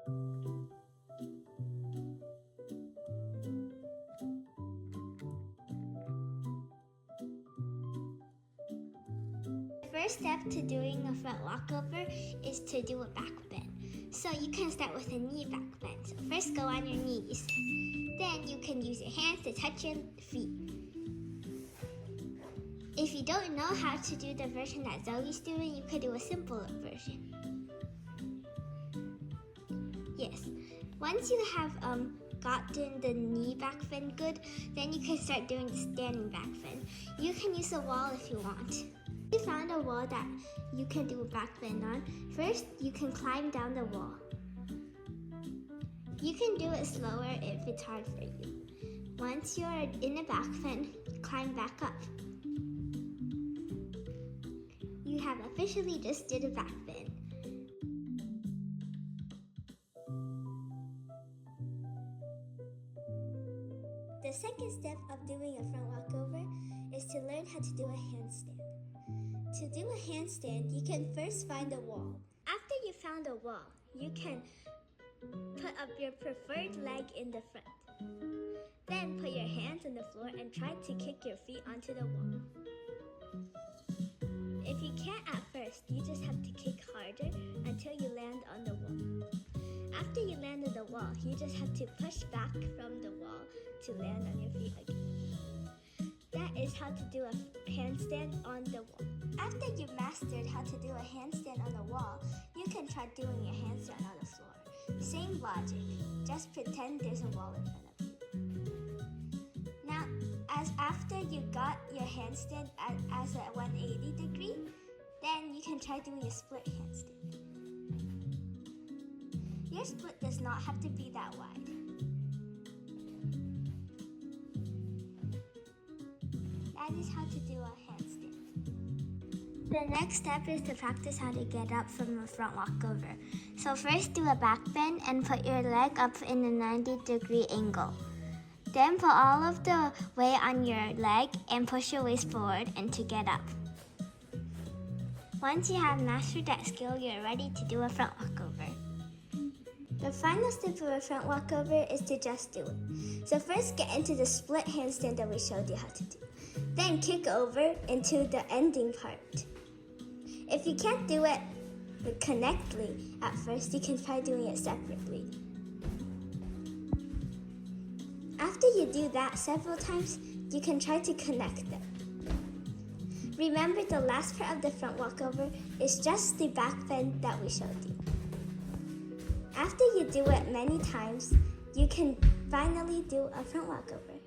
The first step to doing a front walkover is to do a back bend. So you can start with a knee back bend. So first go on your knees. Then you can use your hands to touch your feet. If you don't know how to do the version that Zoe's doing, you could do a simpler version. Yes. Once you have gotten the knee back bend good, then you can start doing the standing back bend. You can use a wall if you want. If you found a wall that you can do a back bend on, first you can climb down the wall. You can do it slower if it's hard for you. Once you're in the back bend, climb back up. You have officially just did a back bend. The second step of doing a front walkover is to learn how to do a handstand. To do a handstand, you can first find a wall. After you found a wall, you can put up your preferred leg in the front. Then put your hands on the floor and try to kick your feet onto the wall. If you can't at first, you just have to kick harder until you land on the wall. After you land on the wall, you just have to push back from the wall to land on your feet again. That is how to do a handstand on the wall. After you've mastered how to do a handstand on the wall, you can try doing a handstand on the floor. Same logic, just pretend there's a wall in front of you. Now, as after you got your handstand as a 180 degree, then you can try doing a split handstand. Your split does not have to be that wide. That is how to do a handstand. The next step is to practice how to get up from a front walkover. So first do a back bend and put your leg up in a 90-degree angle. Then put all of the weight on your leg and push your waist forward and to get up. Once you have mastered that skill, you're ready to do a front walkover. The final step of a front walkover is to just do it. So first get into the split handstand that we showed you how to do. Then kick over into the ending part. If you can't do it connectly at first, you can try doing it separately. After you do that several times, you can try to connect them. Remember, the last part of the front walkover is just the back bend that we showed you. After you do it many times, you can finally do a front walkover.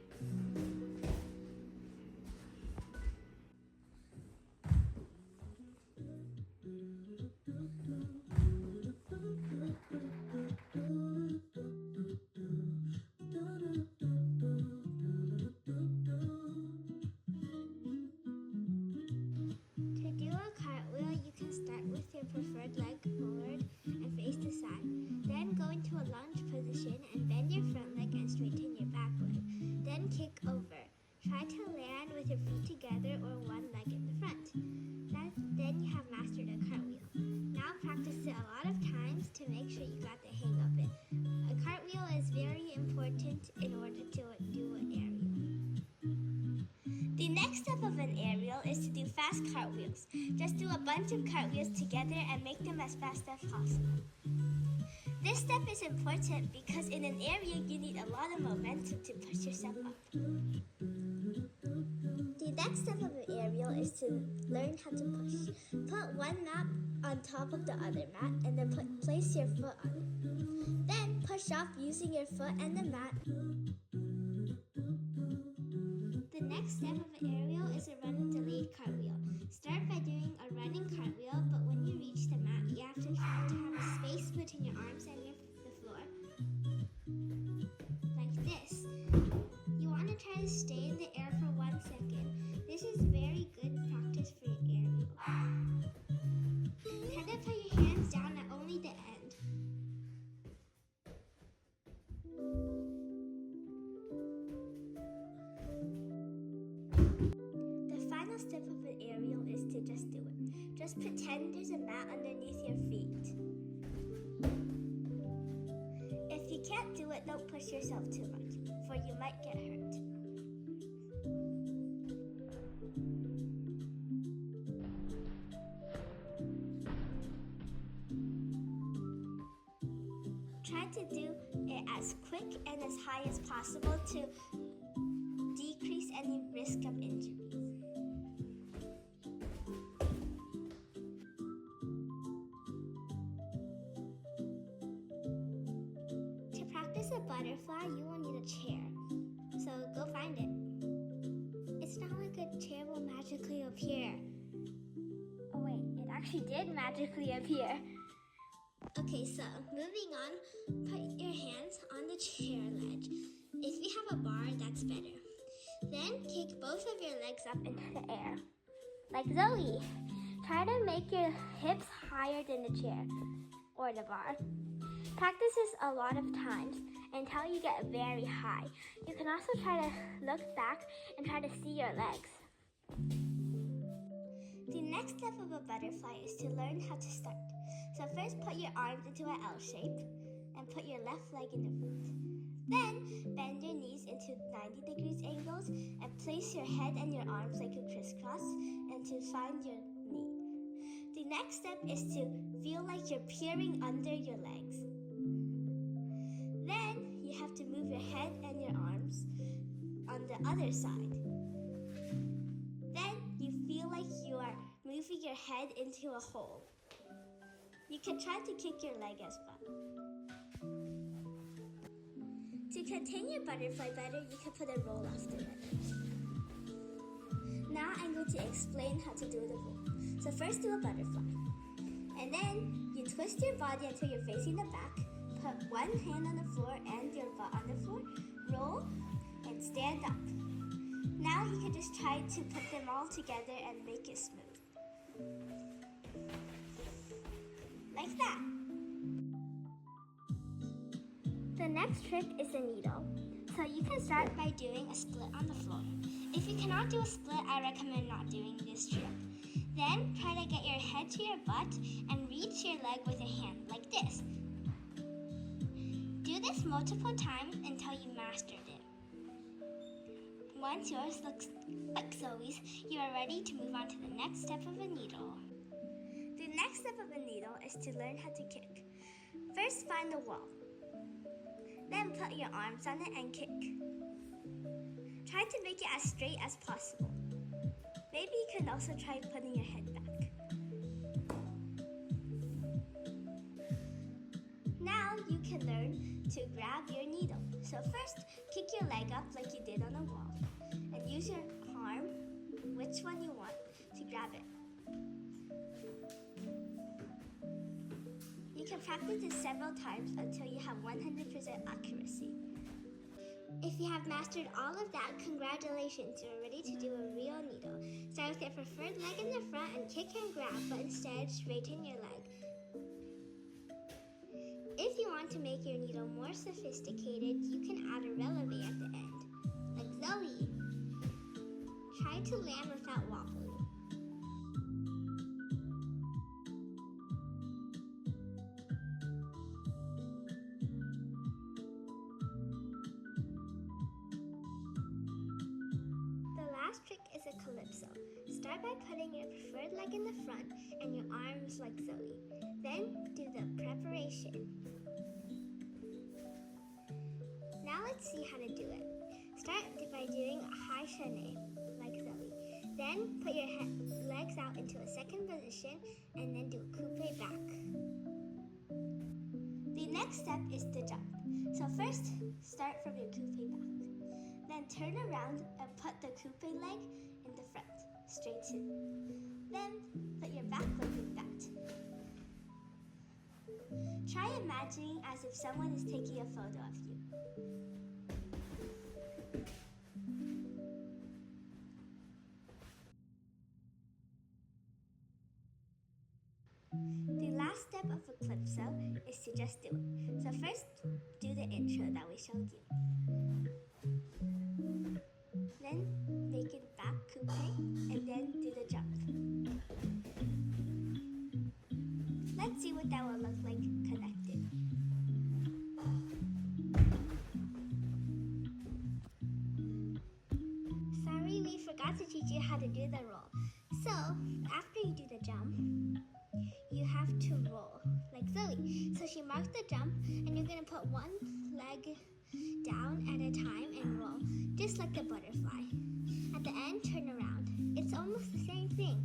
To do a cartwheel, you can start with your preferred leg forward and face to side. Then go into a lunge position and bend your front leg and straighten your back leg. Then kick over. Try to land with your feet together or one leg in the front. Then you have mastered a cartwheel. Now practice it a lot of times to make sure you got the hang of it. A cartwheel is very important in order to do an aerial. The next step of an aerial is to do fast cartwheels. Just do a bunch of cartwheels together and make them as fast as possible. This step is important because in an aerial you need a lot of momentum to push yourself up. The next step of an aerial is to learn how to push. Put one mat on top of the other mat and then place your foot on it. Then push off using your foot and the mat. The next step of an aerial is a running delayed cartwheel. Start by doing a running cartwheel, but when you reach the mat, you have to try to have a space between your arms and the floor. Like this. You want to try to stay in the air for 1 second. This is very good practice for your aerial. Try to put your hands down at only the end. The final step of an aerial is to just do it. Just pretend there's a mat underneath your feet. but don't push yourself too much, for you might get hurt. Try to do it as quick and as high as possible to decrease any risk of injuries. To practice a butterfly, you will need a chair, so go find it. It's not like a chair will magically appear. Oh wait, it actually did magically appear. Okay, so moving on, put your hands on the chair ledge. If you have a bar, that's better. Then kick both of your legs up into the air. Like Zoe. Try to make your hips higher than the chair or the bar. Practice this a lot of times until you get very high. You can also try to look back and try to see your legs. The next step of a butterfly is to learn how to start. So first put your arms into an L shape and put your left leg in the front. Then bend your knees into 90 degrees angles and place your head and your arms like a crisscross and to find your knee. The next step is to feel like you're peering under your legs. Then you have to move your head and your arms on the other side. Then you feel like you are moving your head into a hole. You can try to kick your leg as well. To continue butterfly better, you can put a roll after it. Now I'm going to explain how to do the roll. So first do a butterfly. And then you twist your body until you're facing the back. Put one hand on the floor and your butt on the floor. Roll and stand up. Now you can just try to put them all together and make it smooth. Like that. The next trick is a needle. So you can start by doing a split on the floor. If you cannot do a split, I recommend not doing this trick. Then try to get your head to your butt and reach your leg with a hand, like this. Do this multiple times until you mastered it. Once yours looks like Zoe's, you are ready to move on to the next step of a needle. The next step of a needle is to learn how to kick. First, find the wall. Then put your arms on it and kick. Try to make it as straight as possible. Maybe you can also try putting your head back. Now you can learn to grab your needle. So first, kick your leg up like you did on the wall and use your arm, which one you want, to grab it. You can practice this several times until you have 100% accuracy. If you have mastered all of that, congratulations, you're ready to do a real needle. Start with your preferred leg in the front and kick and grab, but instead straighten your leg. If you want to make your needle more sophisticated, you can add a releve at the end. Like Zoe, try to land without wobbling. Trick is a calypso. Start by putting your preferred leg in the front and your arms like Zoe. Then do the preparation. Now let's see how to do it. Start by doing a high chaîné like Zoe. Then put your legs out into a second position and then do a coupe back. The next step is the jump. So first, start from your coupe back. Then turn around and put the coupe leg in the front, straight to. Then put your back leg like that. Try imagining as if someone is taking a photo of you. The last step of a calypso is to just do it. So first, do the intro that we showed you. Then make it back coupe and then do the jump. Let's see what that will look like connected. how to do the roll. So after you do the jump, you have to roll like Zoe. So she marks the jump, and you're gonna put one leg down at a time and roll, just like the butterfly. At the end, turn around. It's almost the same thing.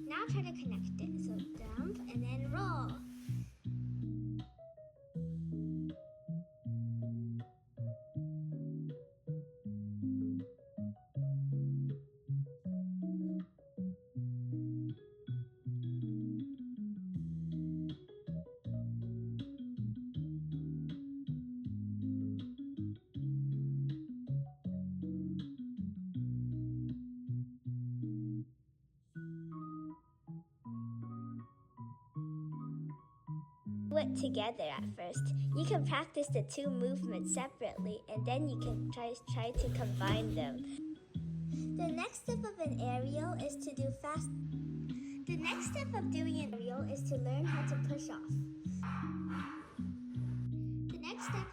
Now try to connect it. So jump and then roll. Do it together at first. You can practice the two movements separately, and then you can try to combine them. The next step of an aerial is to do fast. The next step of doing an aerial is to learn how to push off. The next step